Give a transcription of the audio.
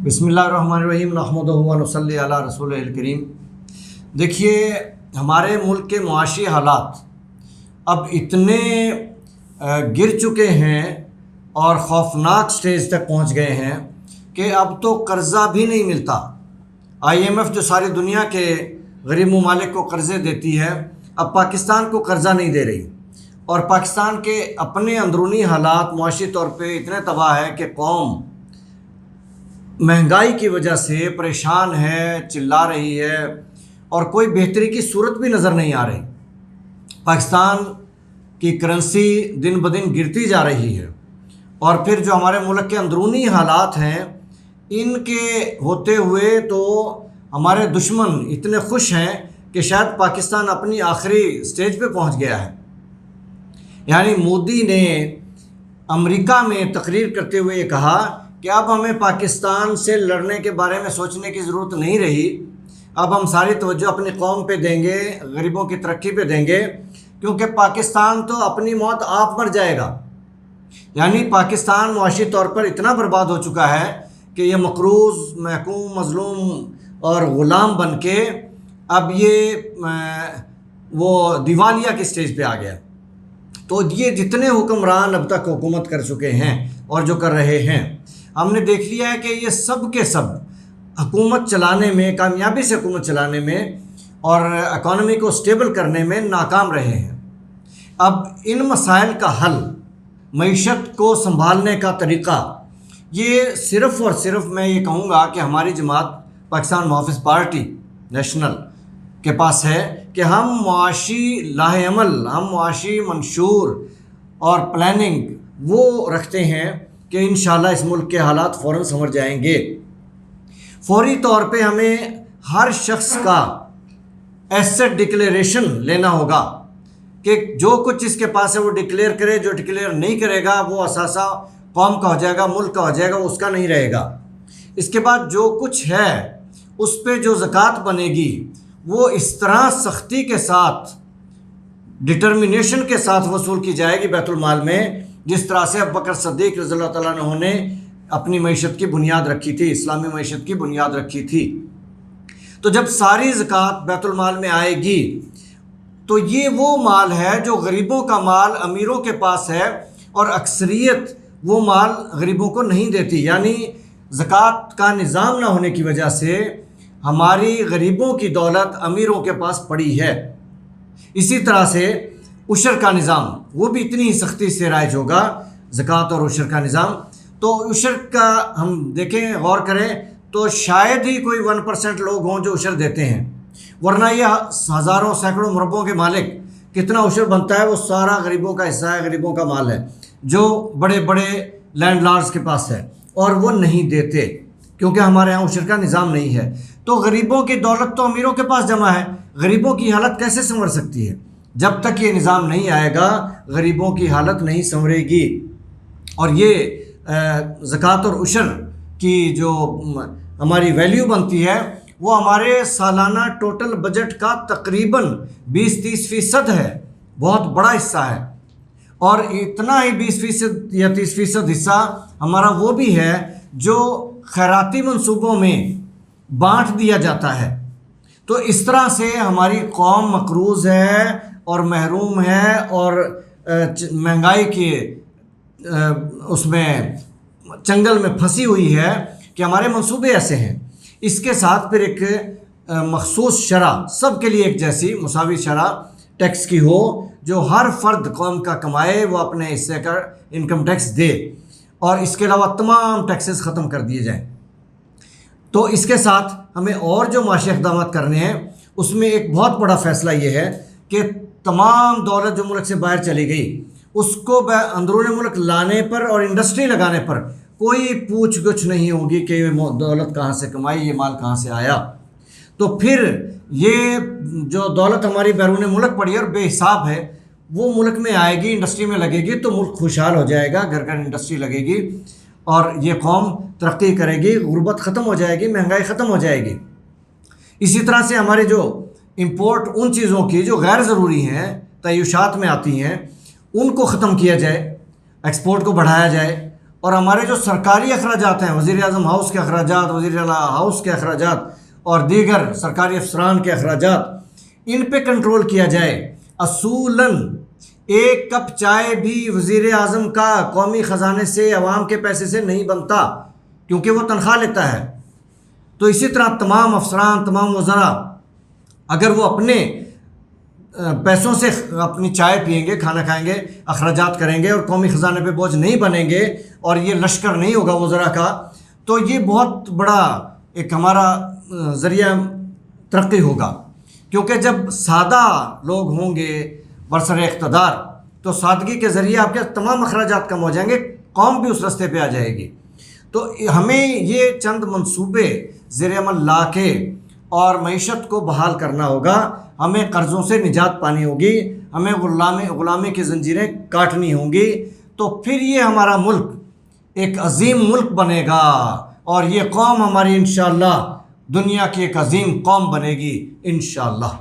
بسم اللہ الرحمن الرحیم نحمدہ و نصلی علی رسول الکریم۔ دیکھیے، ہمارے ملک کے معاشی حالات اب اتنے گر چکے ہیں اور خوفناک سٹیج تک پہنچ گئے ہیں کہ اب تو قرضہ بھی نہیں ملتا۔ IMF جو ساری دنیا کے غریب ممالک کو قرضے دیتی ہے، اب پاکستان کو قرضہ نہیں دے رہی، اور پاکستان کے اپنے اندرونی حالات معاشی طور پہ اتنے تباہ ہے کہ قوم مہنگائی کی وجہ سے پریشان ہے، چلا رہی ہے، اور کوئی بہتری کی صورت بھی نظر نہیں آ رہی۔ پاکستان کی کرنسی دن بدن گرتی جا رہی ہے، اور پھر جو ہمارے ملک کے اندرونی حالات ہیں ان کے ہوتے ہوئے تو ہمارے دشمن اتنے خوش ہیں کہ شاید پاکستان اپنی آخری سٹیج پہ پہنچ گیا ہے۔ یعنی مودی نے امریکہ میں تقریر کرتے ہوئے یہ کہا کہ اب ہمیں پاکستان سے لڑنے کے بارے میں سوچنے کی ضرورت نہیں رہی، اب ہم ساری توجہ اپنی قوم پہ دیں گے، غریبوں کی ترقی پہ دیں گے، کیونکہ پاکستان تو اپنی موت آپ مر جائے گا۔ یعنی پاکستان معاشی طور پر اتنا برباد ہو چکا ہے کہ یہ مقروض، محکوم، مظلوم اور غلام بن کے اب یہ وہ دیوالیہ کی سٹیج پہ آ گیا۔ تو یہ جتنے حکمران اب تک حکومت کر چکے ہیں اور جو کر رہے ہیں، ہم نے دیکھ لیا ہے کہ یہ سب کے سب حکومت چلانے میں، کامیابی سے حکومت چلانے میں اور اکانومی کو سٹیبل کرنے میں ناکام رہے ہیں۔ اب ان مسائل کا حل، معیشت کو سنبھالنے کا طریقہ، یہ صرف اور صرف میں یہ کہوں گا کہ ہماری جماعت پاکستان محافظ پارٹی نیشنل کے پاس ہے کہ ہم معاشی لاہ عمل، ہم معاشی منشور اور پلاننگ وہ رکھتے ہیں کہ انشاءاللہ اس ملک کے حالات فوراً سنور جائیں گے۔ فوری طور پہ ہمیں ہر شخص کا ایسٹ ڈکلیریشن لینا ہوگا کہ جو کچھ اس کے پاس ہے وہ ڈکلیئر کرے، جو ڈکلیئر نہیں کرے گا وہ اثاثہ قوم کا ہو جائے گا، ملک کا ہو جائے گا، اس کا نہیں رہے گا۔ اس کے بعد جو کچھ ہے اس پہ جو زکوٰۃ بنے گی وہ اس طرح سختی کے ساتھ، ڈٹرمنیشن کے ساتھ وصول کی جائے گی بیت المال میں، جس طرح سے ابوبکر صدیق رضی اللہ تعالیٰ عنہ نے اپنی معیشت کی بنیاد رکھی تھی، اسلامی معیشت کی بنیاد رکھی تھی۔ تو جب ساری زکوٰۃ بیت المال میں آئے گی تو یہ وہ مال ہے جو غریبوں کا مال امیروں کے پاس ہے، اور اکثریت وہ مال غریبوں کو نہیں دیتی۔ یعنی زکوٰۃ کا نظام نہ ہونے کی وجہ سے ہماری غریبوں کی دولت امیروں کے پاس پڑی ہے۔ اسی طرح سے عشر کا نظام وہ بھی اتنی ہی سختی سے رائج ہوگا، زکوٰۃ اور عشر کا نظام۔ تو عشر کا ہم دیکھیں، غور کریں تو شاید ہی کوئی 1% لوگ ہوں جو عشر دیتے ہیں، ورنہ یہ ہزاروں سینکڑوں مربوں کے مالک، کتنا عشر بنتا ہے وہ سارا غریبوں کا حصہ ہے، غریبوں کا مال ہے جو بڑے بڑے لینڈ لارڈز کے پاس ہے، اور وہ نہیں دیتے کیونکہ ہمارے ہاں عشر کا نظام نہیں ہے۔ تو غریبوں کی دولت تو امیروں کے پاس جمع ہے، غریبوں کی حالت کیسے سنور سکتی ہے؟ جب تک یہ نظام نہیں آئے گا غریبوں کی حالت نہیں سنورے گی۔ اور یہ زکوٰۃ اور عشر کی جو ہماری ویلیو بنتی ہے وہ ہمارے سالانہ ٹوٹل بجٹ کا تقریباً 20-30% ہے، بہت بڑا حصہ ہے۔ اور اتنا ہی 20% یا 30% حصہ ہمارا وہ بھی ہے جو خیراتی منصوبوں میں بانٹ دیا جاتا ہے۔ تو اس طرح سے ہماری قوم مقروض ہے اور محروم ہے اور مہنگائی کے اس میں چنگل میں پھنسی ہوئی ہے کہ ہمارے منصوبے ایسے ہیں۔ اس کے ساتھ پھر ایک مخصوص شرح، سب کے لیے ایک جیسی مساوی شرح ٹیکس کی ہو، جو ہر فرد قوم کا کمائے وہ اپنے حصے کا انکم ٹیکس دے، اور اس کے علاوہ تمام ٹیکسز ختم کر دیے جائیں۔ تو اس کے ساتھ ہمیں اور جو معاشی اقدامات کرنے ہیں اس میں ایک بہت بڑا فیصلہ یہ ہے کہ تمام دولت جو ملک سے باہر چلی گئی اس کو اندرون ملک لانے پر اور انڈسٹری لگانے پر کوئی پوچھ گچھ نہیں ہوگی کہ یہ دولت کہاں سے کمائی، یہ مال کہاں سے آیا۔ تو پھر یہ جو دولت ہماری بیرون ملک پڑی ہے اور بے حساب ہے وہ ملک میں آئے گی، انڈسٹری میں لگے گی تو ملک خوشحال ہو جائے گا، گھر گھر انڈسٹری لگے گی اور یہ قوم ترقی کرے گی، غربت ختم ہو جائے گی، مہنگائی ختم ہو جائے گی۔ اسی طرح سے ہمارے جو امپورٹ ان چیزوں کی جو غیر ضروری ہیں، تعیشات میں آتی ہیں، ان کو ختم کیا جائے، ایکسپورٹ کو بڑھایا جائے، اور ہمارے جو سرکاری اخراجات ہیں، وزیر اعظم ہاؤس کے اخراجات، وزیر اعلیٰ ہاؤس کے اخراجات اور دیگر سرکاری افسران کے اخراجات، ان پہ کنٹرول کیا جائے۔ اصولاً ایک کپ چائے بھی وزیر اعظم کا قومی خزانے سے، عوام کے پیسے سے نہیں بنتا، کیونکہ وہ تنخواہ لیتا ہے۔ تو اسی طرح تمام افسران، تمام وزراء اگر وہ اپنے پیسوں سے اپنی چائے پئیں گے، کھانا کھائیں گے، اخراجات کریں گے اور قومی خزانے پہ بوجھ نہیں بنیں گے اور یہ لشکر نہیں ہوگا وزراء کا، تو یہ بہت بڑا ایک ہمارا ذریعہ ترقی ہوگا۔ کیونکہ جب سادہ لوگ ہوں گے برسر اقتدار تو سادگی کے ذریعے آپ کے تمام اخراجات کم ہو جائیں گے، قوم بھی اس راستے پہ آ جائے گی۔ تو ہمیں یہ چند منصوبے زیر عمل لا کے اور معیشت کو بحال کرنا ہوگا، ہمیں قرضوں سے نجات پانی ہوگی، ہمیں غلامی کی زنجیریں کاٹنی ہوں گی، تو پھر یہ ہمارا ملک ایک عظیم ملک بنے گا اور یہ قوم ہماری انشاءاللہ دنیا کی ایک عظیم قوم بنے گی انشاءاللہ۔